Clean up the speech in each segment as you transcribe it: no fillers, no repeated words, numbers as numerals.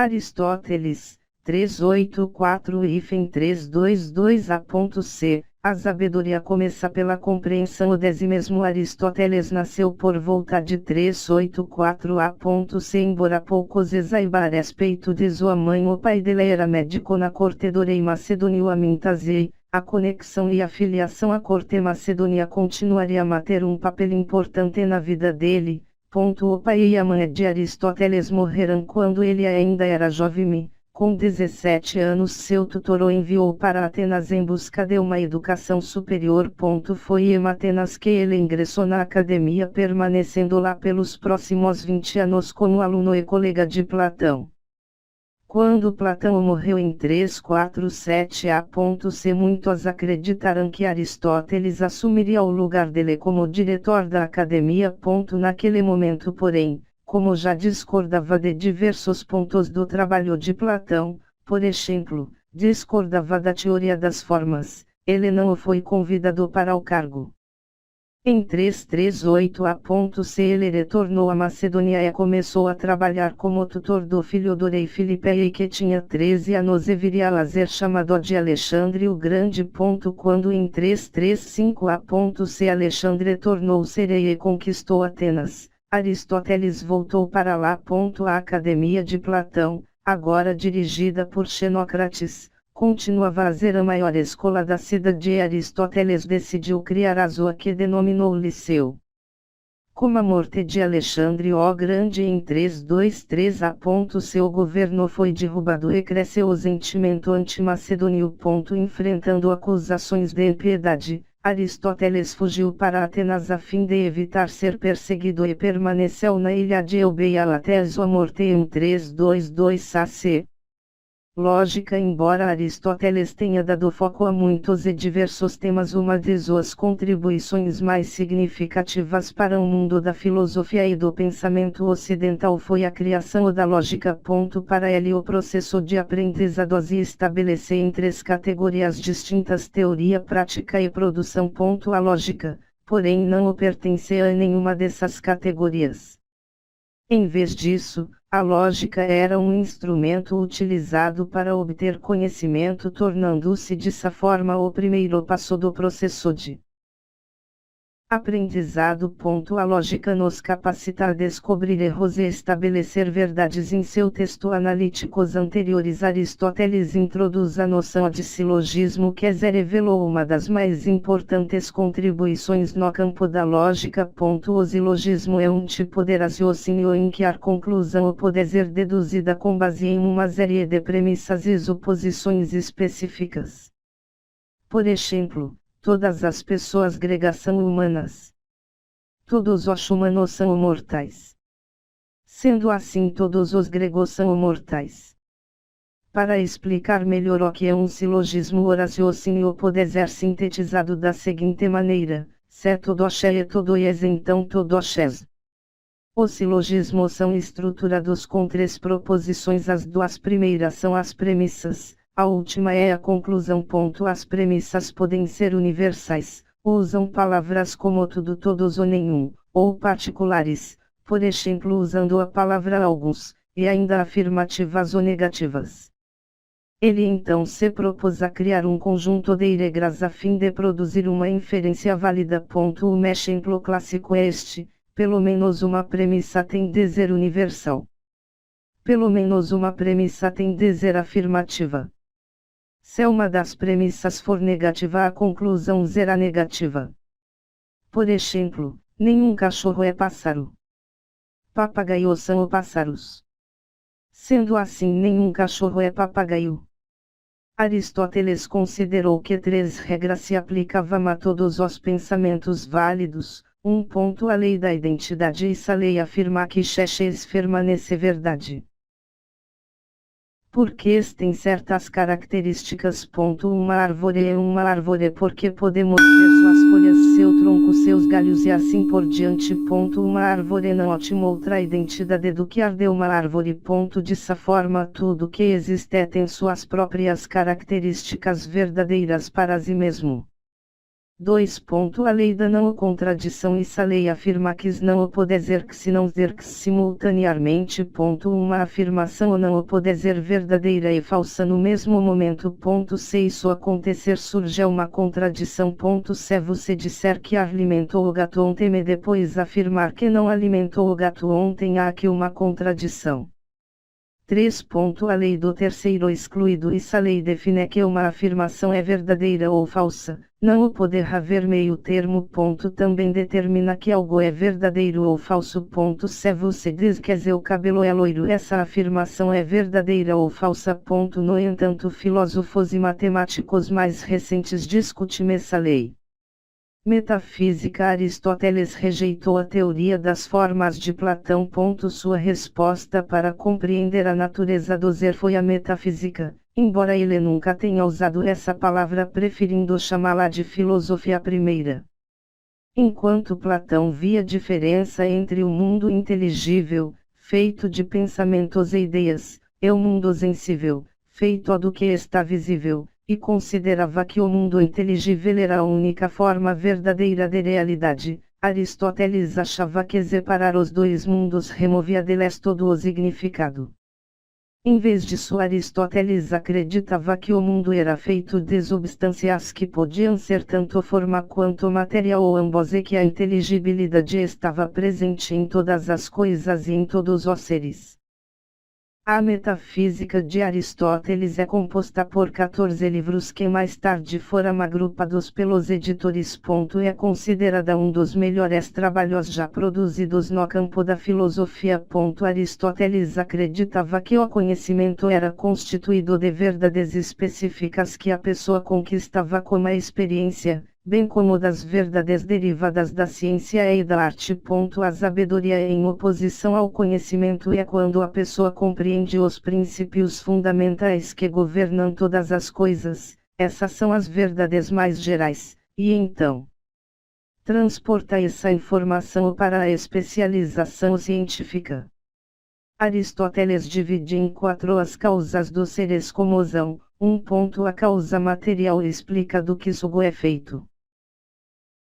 Aristóteles, 384-322a.c. A sabedoria começa pela compreensão. O desse mesmo Aristóteles nasceu por volta de 384 a.c. Embora poucos saiba a respeito de sua mãe, o pai dele era médico na corte do rei macedônio Amintazei. A conexão e a filiação à corte macedônia continuaria a manter um papel importante na vida dele. O pai e a mãe de Aristóteles morreram quando ele ainda era jovem. Com 17 anos seu tutor o enviou para Atenas em busca de uma educação superior. Foi em Atenas que ele ingressou na academia, permanecendo lá pelos próximos 20 anos como aluno e colega de Platão. Quando Platão morreu em 347 a.c., muitos acreditaram que Aristóteles assumiria o lugar dele como diretor da academia. Naquele momento, porém, como já discordava de diversos pontos do trabalho de Platão, por exemplo, discordava da teoria das formas, ele não foi convidado para o cargo. Em 338 a.c. ele retornou à Macedônia e começou a trabalhar como tutor do filho do rei Filipe, que tinha 13 anos e viria a ser chamado de Alexandre o Grande. Quando em 335 a.c. Alexandre tornou-se rei e conquistou Atenas, Aristóteles voltou para lá. A Academia de Platão, agora dirigida por Xenócrates, continuava a ser a maior escola da cidade e Aristóteles decidiu criar a sua, que denominou Liceu. Com a morte de Alexandre o Grande em 323 a.c. o governo foi derrubado e cresceu o sentimento antimacedônio. Enfrentando acusações de impiedade, Aristóteles fugiu para Atenas a fim de evitar ser perseguido e permaneceu na ilha de Euboea até sua morte em 322 a.C. Lógica. Embora Aristóteles tenha dado foco a muitos e diversos temas, uma de suas contribuições mais significativas para o mundo da filosofia e do pensamento ocidental foi a criação da lógica. Para ele, o processo de aprendizado se estabelece em três categorias distintas: teoria, prática e produção. A lógica, porém, não pertence a nenhuma dessas categorias. Em vez disso, a lógica era um instrumento utilizado para obter conhecimento, tornando-se dessa forma o primeiro passo do processo de aprendizado. A lógica nos capacita a descobrir erros e estabelecer verdades. Em seu texto Analíticos Anteriores, Aristóteles introduz a noção de silogismo, que revelou uma das mais importantes contribuições no campo da lógica. O silogismo é um tipo de raciocínio em que a conclusão pode ser deduzida com base em uma série de premissas e suposições específicas. Por exemplo, todas as pessoas gregas são humanas. Todos os humanos são mortais. Sendo assim, todos os gregos são mortais. Para explicar melhor o que é um silogismo, o raciocínio pode ser sintetizado da seguinte maneira: se todo é todo és, então todo és. Os silogismos são estruturados com três proposições. As duas primeiras são as premissas. A última é a conclusão. As premissas podem ser universais, usam palavras como tudo, todos ou nenhum, ou particulares, por exemplo usando a palavra alguns, e ainda afirmativas ou negativas. Ele então se propôs a criar um conjunto de regras a fim de produzir uma inferência válida. Um exemplo clássico é este: pelo menos uma premissa tem de ser universal. Pelo menos uma premissa tem de ser afirmativa. Se uma das premissas for negativa, a conclusão será negativa. Por exemplo, nenhum cachorro é pássaro. Papagaios são pássaros. Sendo assim, nenhum cachorro é papagaio. Aristóteles considerou que três regras se aplicavam a todos os pensamentos válidos. A lei da identidade. Essa lei afirma que Xexes permanece verdade. Porque tem certas características. Uma árvore é uma árvore porque podemos ver suas folhas, seu tronco, seus galhos e assim por diante. Uma árvore não tem outra identidade do que a de uma árvore. Dessa forma, tudo que existe tem suas próprias características verdadeiras para si mesmo. 2. A lei da não contradição. Essa lei afirma que não pode ser que se não ser que simultaneamente. Uma afirmação não pode ser verdadeira e falsa no mesmo momento. Se isso acontecer surge uma contradição. Se você disser que alimentou o gato ontem e depois afirmar que não alimentou o gato ontem, há aqui uma contradição. 3. A lei do terceiro excluído. Essa lei define que uma afirmação é verdadeira ou falsa, não pode haver meio termo. Também determina que algo é verdadeiro ou falso. Se você diz que seu cabelo é loiro, essa afirmação é verdadeira ou falsa. No entanto, filósofos e matemáticos mais recentes discutem essa lei. Metafísica. Aristóteles rejeitou a teoria das formas de Platão. Sua resposta para compreender a natureza do ser foi a metafísica, embora ele nunca tenha usado essa palavra, preferindo chamá-la de filosofia primeira. Enquanto Platão via diferença entre o mundo inteligível, feito de pensamentos e ideias, e o mundo sensível, feito do que está visível, e considerava que o mundo inteligível era a única forma verdadeira de realidade, Aristóteles achava que separar os dois mundos removia deles todo o significado. Em vez disso, Aristóteles acreditava que o mundo era feito de substâncias que podiam ser tanto forma quanto matéria ou ambos, e que a inteligibilidade estava presente em todas as coisas e em todos os seres. A metafísica de Aristóteles é composta por 14 livros que mais tarde foram agrupados pelos editores. É considerada um dos melhores trabalhos já produzidos no campo da filosofia. Aristóteles acreditava que o conhecimento era constituído de verdades específicas que a pessoa conquistava com a experiência, bem como das verdades derivadas da ciência e da arte. A sabedoria é em oposição ao conhecimento e é quando a pessoa compreende os princípios fundamentais que governam todas as coisas, essas são as verdades mais gerais, e então transporta essa informação para a especialização científica. Aristóteles divide em 4 as causas dos seres como são. 1. A causa material explica do que algo é feito.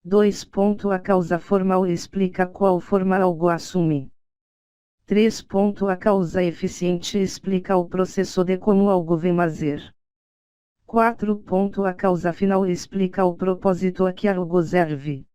2. A causa formal explica qual forma algo assume. 3. A causa eficiente explica o processo de como algo vem fazer. 4. A causa final explica o propósito a que algo serve.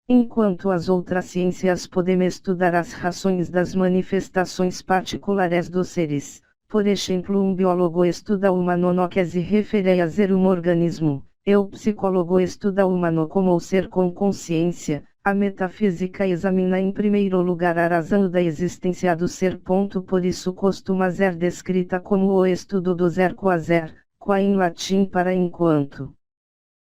Enquanto as outras ciências podem estudar as razões das manifestações particulares dos seres, por exemplo, um biólogo estuda o humano no que se refere a ser um organismo, e o psicólogo estuda o humano como o ser com consciência. A metafísica examina em primeiro lugar a razão da existência do ser. Por isso costuma ser descrita como o estudo do ser quaser, qua em latim para enquanto.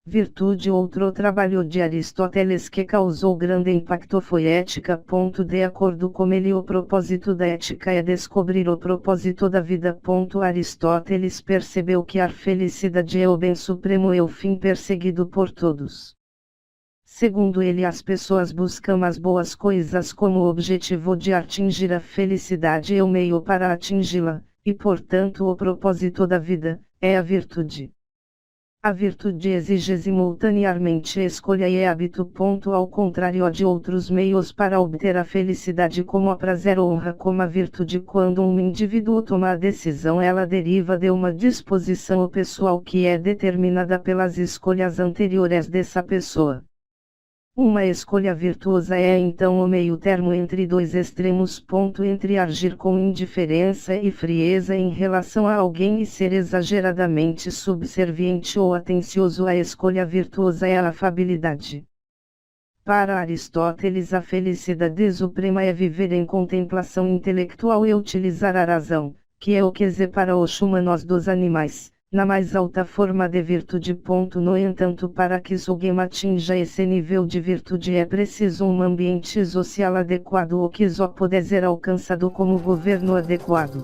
Virtude. Outro trabalho de Aristóteles que causou grande impacto foi Ética. De acordo com ele, o propósito da ética é descobrir o propósito da vida. Aristóteles percebeu que a felicidade é o bem supremo e o fim perseguido por todos. Segundo ele, as pessoas buscam as boas coisas como objetivo de atingir a felicidade e o meio para atingi-la, e portanto o propósito da vida é a virtude. A virtude exige simultaneamente escolha e hábito. Ao contrário de outros meios para obter a felicidade como a prazer ou honra, como a virtude, quando um indivíduo toma a decisão, ela deriva de uma disposição pessoal que é determinada pelas escolhas anteriores dessa pessoa. Uma escolha virtuosa é então o meio termo entre dois extremos. Entre agir com indiferença e frieza em relação a alguém e ser exageradamente subserviente ou atencioso, a escolha virtuosa é a afabilidade. Para Aristóteles, a felicidade suprema é viver em contemplação intelectual e utilizar a razão, que é o que separa os humanos dos animais, na mais alta forma de virtude. No entanto, para que alguém atinja esse nível de virtude é preciso um ambiente social adequado, o que só pode ser alcançado como governo adequado.